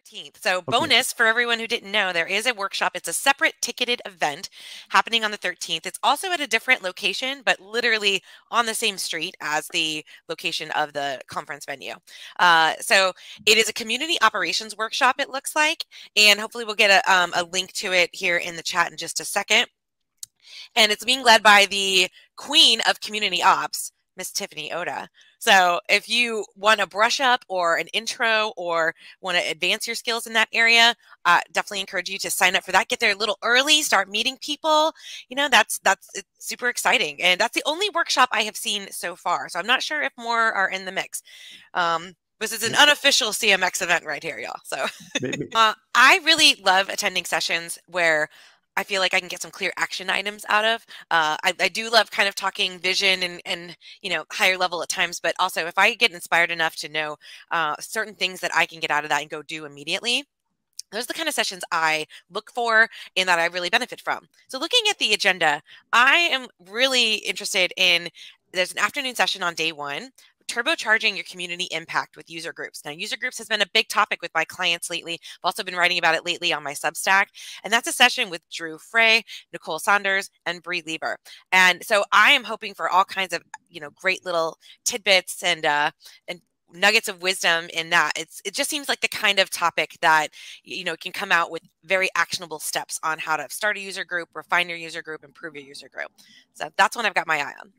13th. So Okay. bonus for everyone who didn't know, there is a workshop. It's a separate ticketed event happening on the 13th. It's also at a different location, but literally on the same street as the location of the conference venue. So it is a community operations workshop, it looks like, and hopefully we'll get a link to it here in the chat in just a second. And it's being led by the queen of community ops, Miss Tiffany Oda. So if you want a brush up or an intro or want to advance your skills in that area, definitely encourage you to sign up for that. Get there a little early, start meeting people. You know, that's it's super exciting. And that's the only workshop I have seen so far. So I'm not sure if more are in the mix. This is an unofficial CMX event right here, y'all. So I really love attending sessions where I feel like I can get some clear action items out of. I do love kind of talking vision and higher level at times, but also if I get inspired enough to know certain things that I can get out of that and go do immediately, those are the kind of sessions I look for and that I really benefit from. So looking at the agenda, I am really interested in, there's an afternoon session on day one, turbocharging your community impact with user groups. Now, user groups has been a big topic with my clients lately. I've also been writing about it lately on my Substack. And that's a session with Drew Frey, Nicole Saunders, and Bree Lieber. And so I am hoping for all kinds of, great little tidbits and nuggets of wisdom in that. It just seems like the kind of topic that can come out with very actionable steps on how to start a user group, refine your user group, improve your user group. So that's one I've got my eye on.